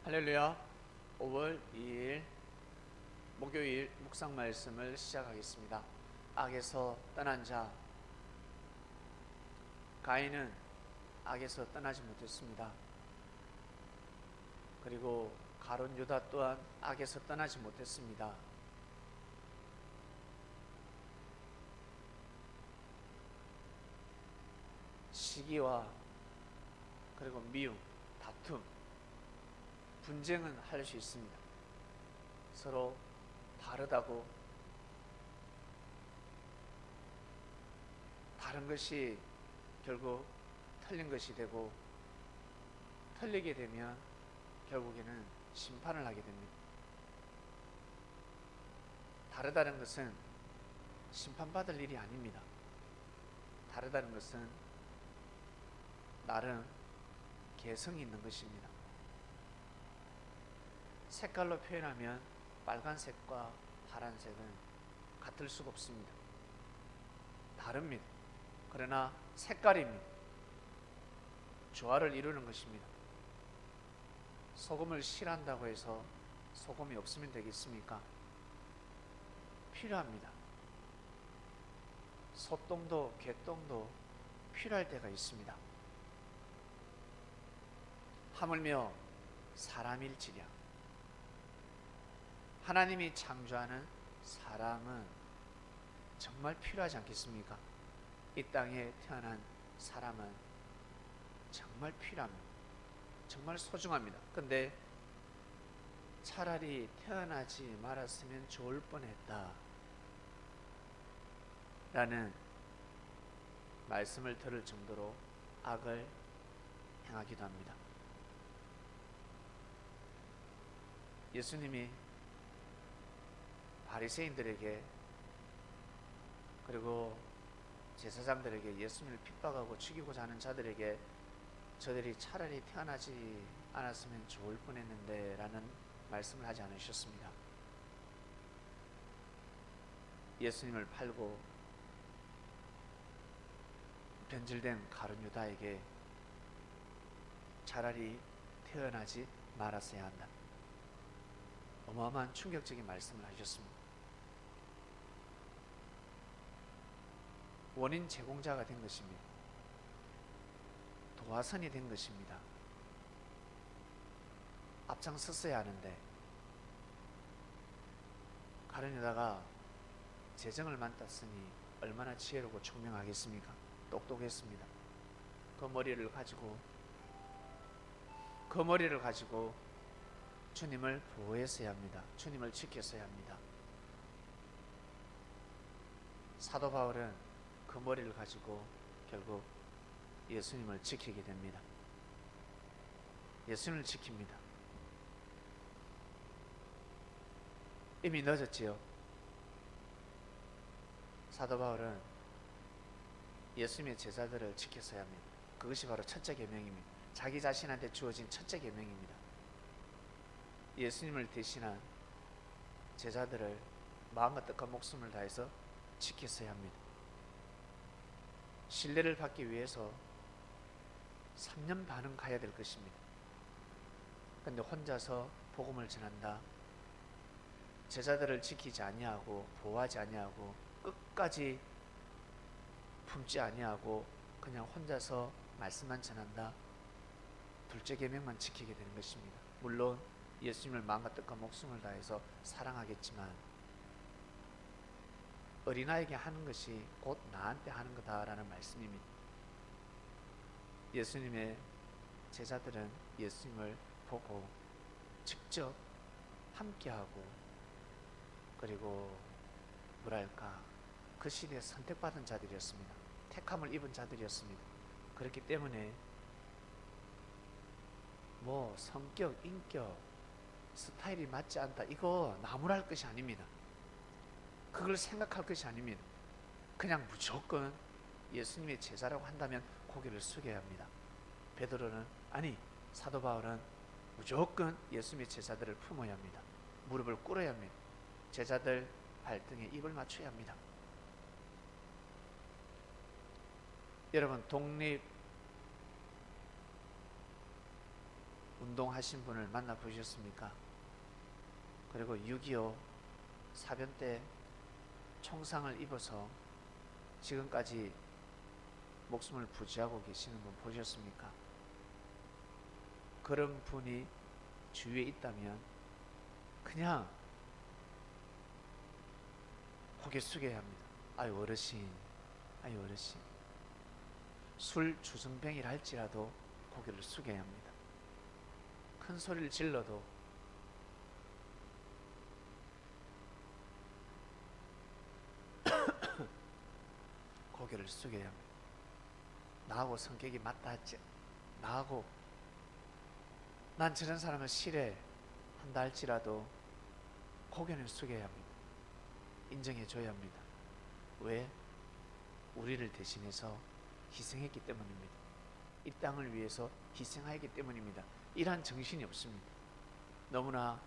할렐루야. 5월 2일 목요일 묵상 말씀을 시작하겠습니다. 악에서 떠난 자. 가인은 악에서 떠나지 못했습니다. 그리고 가룟 유다 또한 악에서 떠나지 못했습니다. 시기와 그리고 미움, 다툼, 분쟁은 할 수 있습니다. 서로 다르다고 다른 것이 결국 틀린 것이 되고, 틀리게 되면 결국에는 심판을 하게 됩니다. 다르다는 것은 심판받을 일이 아닙니다. 다르다는 것은 나름 개성이 있는 것입니다. 색깔로 표현하면 빨간색과 파란색은 같을 수가 없습니다. 다릅니다. 그러나 색깔입니다. 조화를 이루는 것입니다. 소금을 싫어한다고 해서 소금이 없으면 되겠습니까? 필요합니다. 소똥도 개똥도 필요할 때가 있습니다. 하물며 사람일지랴. 하나님이 창조하는 사람은 정말 필요하지 않겠습니까? 이 땅에 태어난 사람은 정말 필요합니다. 정말 소중합니다. 근데 차라리 태어나지 말았으면 좋을 뻔했다 라는 말씀을 들을 정도로 악을 행하기도 합니다. 예수님이 바리새인들에게 그리고 제사장들에게 예수님을 핍박하고 죽이고자 하는 자들에게 저들이 차라리 태어나지 않았으면 좋을 뻔했는데 라는 말씀을 하지 않으셨습니다. 예수님을 팔고 변질된 가룟 유다에게 차라리 태어나지 말았어야 한다. 어마어마한 충격적인 말씀을 하셨습니다. 원인 제공자가 된 것입니다. 도화선이 된 것입니다. 앞장섰어야 하는데 가룟 유다가 재정을 만났으니 얼마나 지혜롭고 총명하겠습니까? 똑똑했습니다. 그 머리를 가지고 주님을 보호했어야 합니다. 주님을 지켰어야 합니다. 사도 바울은 그 머리를 가지고 결국 예수님을 지키게 됩니다. 예수님을 지킵니다. 이미 늦었지요. 사도 바울은 예수님의 제자들을 지켰어야 합니다. 그것이 바로 첫째 계명입니다. 자기 자신한테 주어진 첫째 계명입니다. 예수님을 대신한 제자들을 마음과 뜻과 목숨을 다해서 지켰어야 합니다. 신뢰를 받기 위해서 3년 반은 가야 될 것입니다. 그런데 혼자서 복음을 전한다. 제자들을 지키지 아니하고 보호하지 아니하고 끝까지 품지 아니하고 그냥 혼자서 말씀만 전한다. 둘째 계명만 지키게 되는 것입니다. 물론 예수님을 마음과 뜻과 목숨을 다해서 사랑하겠지만 어린아이에게 하는 것이 곧 나한테 하는 거다라는 말씀입니다. 예수님의 제자들은 예수님을 보고 직접 함께하고 그리고 뭐랄까 그 시대에 선택받은 자들이었습니다. 택함을 입은 자들이었습니다. 그렇기 때문에 뭐 성격, 인격, 스타일이 맞지 않다 이거 나무랄 것이 아닙니다. 그걸 생각할 것이 아닙니다. 그냥 무조건 예수님의 제자라고 한다면 고개를 숙여야 합니다. 베드로는 아니 사도 바울은 무조건 예수님의 제자들을 품어야 합니다. 무릎을 꿇어야 합니다. 제자들 발등에 입을 맞춰야 합니다. 여러분 독립 운동하신 분을 만나 보셨습니까? 그리고 6.25 사변 때 총상을 입어서 지금까지 목숨을 부지하고 계시는 분 보셨습니까? 그런 분이 주위에 있다면 그냥 고개 숙여야 합니다. 아유 어르신, 아유 어르신. 술 주정뱅이라 할지라도 고개를 숙여야 합니다. 큰 소리를 질러도 고개를 숙여야 합니다. 나하고 성격이 맞다 할지, 나하고 난 저런 사람을 싫어한다 할지라도 고개는 숙여야 합니다. 인정해 줘야 합니다. 왜? 우리를 대신해서 희생했기 때문입니다. 이 땅을 위해서 희생하였기 때문입니다. 이러한 정신이 없습니다. 너무나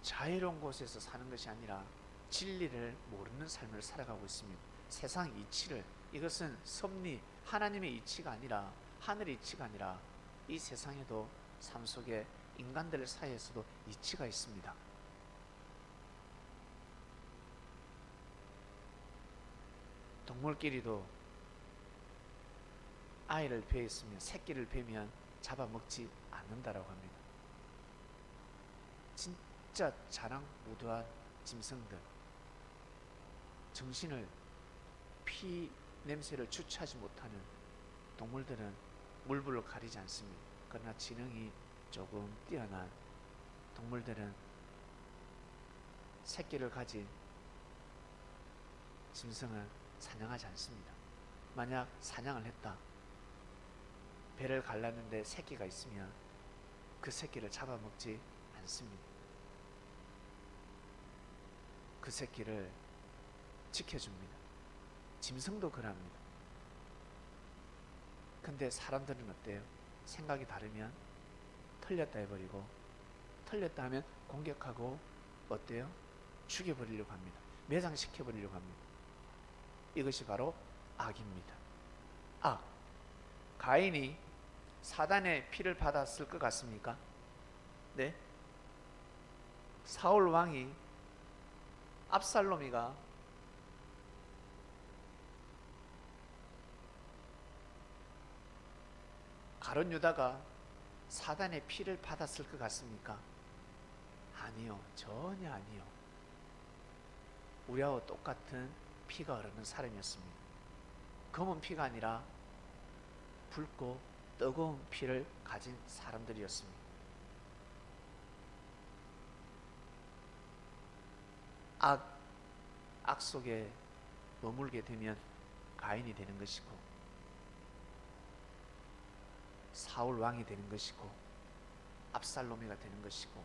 자유로운 곳에서 사는 것이 아니라 진리를 모르는 삶을 살아가고 있습니다. 세상 이치를, 이것은 섭리, 하나님의 이치가 아니라, 하늘의 이치가 아니라 이 세상에도 삶 속에 인간들 사이에서도 이치가 있습니다. 동물끼리도 아이를 베었으면, 새끼를 베면 잡아먹지 않는다라고 합니다. 진짜 자랑무도한 짐승들, 정신을, 피 냄새를 주체하지 못하는 동물들은 물불로 가리지 않습니다. 그러나 지능이 조금 뛰어난 동물들은 새끼를 가진 짐승을 사냥하지 않습니다. 만약 사냥을 했다, 배를 갈랐는데 새끼가 있으면 그 새끼를 잡아먹지 않습니다. 그 새끼를 지켜줍니다. 짐승도 그럽니다. 근데 사람들은 어때요? 생각이 다르면 틀렸다 해버리고, 틀렸다 하면 공격하고, 어때요? 죽여버리려고 합니다. 매장시켜버리려고 합니다. 이것이 바로 악입니다. 악. 가인이 사단의 피를 받았을 것 같습니까? 네? 사울 왕이, 압살롬이가 가룟 유다가 사단의 피를 받았을 것 같습니까? 아니요, 전혀 아니요. 우리하고 똑같은 피가 흐르는 사람이었습니다. 검은 피가 아니라 붉고 뜨거운 피를 가진 사람들이었습니다. 악 속에 머물게 되면 가인이 되는 것이고, 사울 왕이 되는 것이고, 압살롬이가 되는 것이고,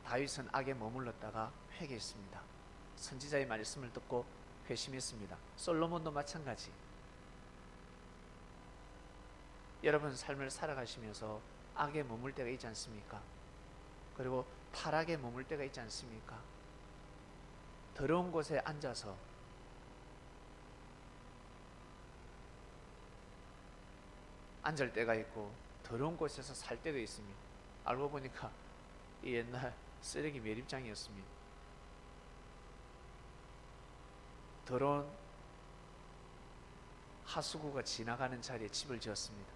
다윗은 악에 머물렀다가 회개했습니다. 선지자의 말씀을 듣고 회심했습니다. 솔로몬도 마찬가지. 여러분 삶을 살아가시면서 악에 머물 때가 있지 않습니까? 그리고 타락에 머물 때가 있지 않습니까? 더러운 곳에 앉아서 앉을 때가 있고, 더러운 곳에서 살 때도 있습니다. 알고 보니까 이 옛날 쓰레기 매립장이었습니다. 더러운 하수구가 지나가는 자리에 집을 지었습니다.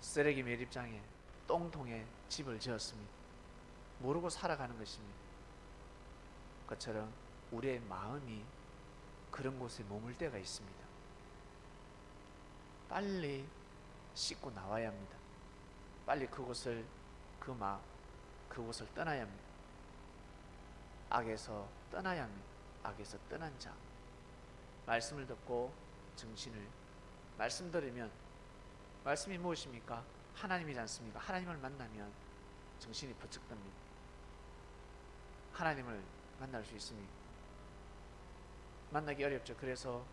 쓰레기 매립장에, 똥통에 집을 지었습니다. 모르고 살아가는 것입니다. 그처럼 우리의 마음이 그런 곳에 머물 때가 있습니다. 빨리 씻고 나와야 합니다. 빨리 그곳을 떠나야 합니다. 악에서 떠나야 합니다. 악에서 떠난 자, 말씀을 듣고 정신을, 말씀 들으면, 말씀이 무엇입니까? 하나님이지 않습니까? 하나님을 만나면 정신이 번쩍 듭니다. 하나님을 만날 수 있습니까? 만나기 어렵죠. 그래서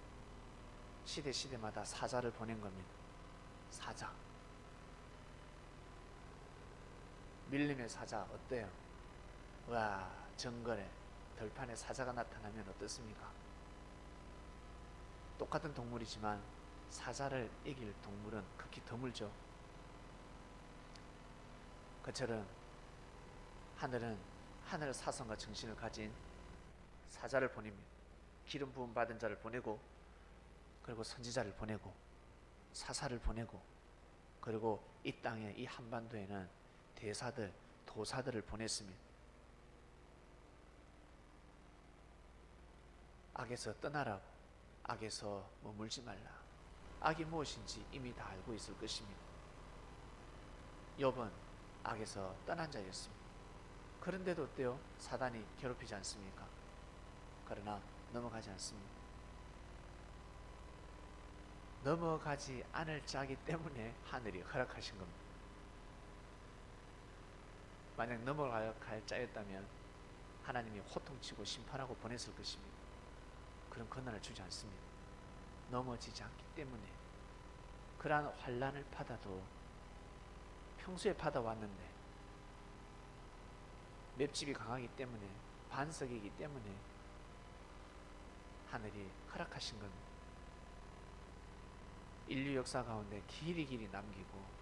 시대마다 사자를 보낸 겁니다. 사자, 밀림의 사자 어때요? 와, 정글에 들판에 사자가 나타나면 어떻습니까? 똑같은 동물이지만 사자를 이길 동물은 극히 드물죠. 그처럼 하늘은 하늘 사성과 정신을 가진 사자를 보냅니다. 기름 부음 받은 자를 보내고, 그리고 선지자를 보내고, 사사를 보내고, 그리고 이 땅에, 이 한반도에는 대사들, 도사들을 보냈습니다. 악에서 떠나라고, 악에서 머물지 말라. 악이 무엇인지 이미 다 알고 있을 것입니다. 욥은 악에서 떠난 자였습니다. 그런데도 어때요? 사단이 괴롭히지 않습니까? 그러나 넘어가지 않습니다. 넘어가지 않을 자기 때문에 하늘이 허락하신 겁니다. 만약 넘어갈 자였다면 하나님이 호통치고 심판하고 보냈을 것입니다. 그런 권한을 주지 않습니다. 넘어지지 않기 때문에. 그러한 환난을 받아도 평소에 받아왔는데 맷집이 강하기 때문에, 반석이기 때문에 하늘이 허락하신 겁니다. 인류 역사 가운데 길이 남기고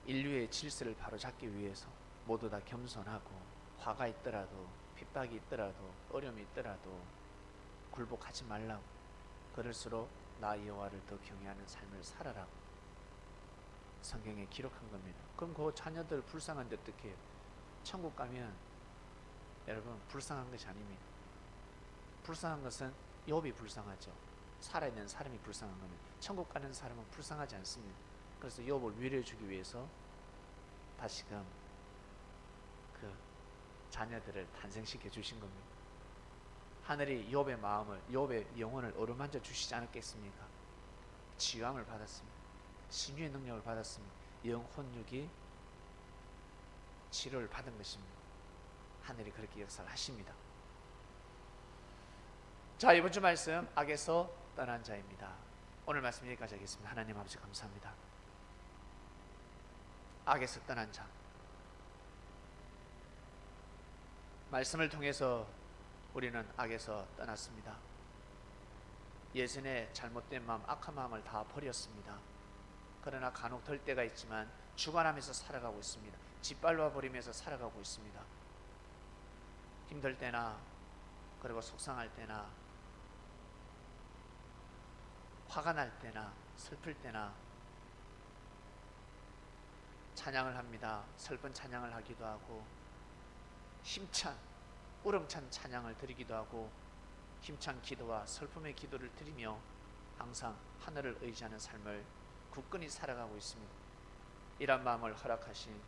인류의 질서를 바로잡기 위해서 모두 다 겸손하고, 화가 있더라도, 핍박이 있더라도, 어려움이 있더라도 굴복하지 말라고, 그럴수록 나 여호와를 더 경외하는 삶을 살아라고 성경에 기록한 겁니다. 그럼 그 자녀들 불쌍한데 어떻게 해요? 천국 가면 여러분 불쌍한 것이 아닙니다. 불쌍한 것은 욥이 불쌍하죠. 살아있는 사람이 불쌍한 겁니다. 천국 가는 사람은 불쌍하지 않습니다. 그래서 욥을 위로해주기 위해서 다시금 그 자녀들을 탄생시켜 주신 겁니다. 하늘이 욥의 마음을, 욥의 영혼을 어루만져 주시지 않았겠습니까? 치유함을 받았습니다. 신유의 능력을 받았습니다. 영혼육이 치료를 받은 것입니다. 하늘이 그렇게 역사를 하십니다. 자, 이번 주 말씀, 악에서 떠난 자입니다. 오늘 말씀 여기까지 하겠습니다. 하나님 아버지 감사합니다. 악에서 떠난 자, 말씀을 통해서 우리는 악에서 떠났습니다. 예전에 잘못된 마음, 악한 마음을 다 버렸습니다. 그러나 간혹 덜 때가 있지만 주관하면서 살아가고 있습니다. 짓밟아 버리면서 살아가고 있습니다. 힘들 때나, 그리고 속상할 때나, 화가 날 때나, 슬플 때나 찬양을 합니다. 슬픈 찬양을 하기도 하고, 힘찬 우렁찬 찬양을 드리기도 하고, 힘찬 기도와 슬픔의 기도를 드리며 항상 하늘을 의지하는 삶을 굳건히 살아가고 있습니다. 이런 마음을 허락하신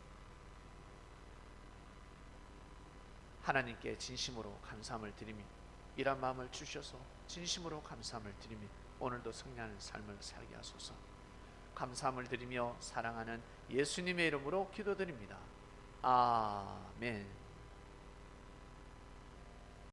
하나님께 진심으로 감사함을 드립니다. 이런 마음을 주셔서 진심으로 감사함을 드립니다. 오늘도 승리하는 삶을 살게 하소서. 감사함을 드리며 사랑하는 예수님의 이름으로 기도드립니다. 아멘.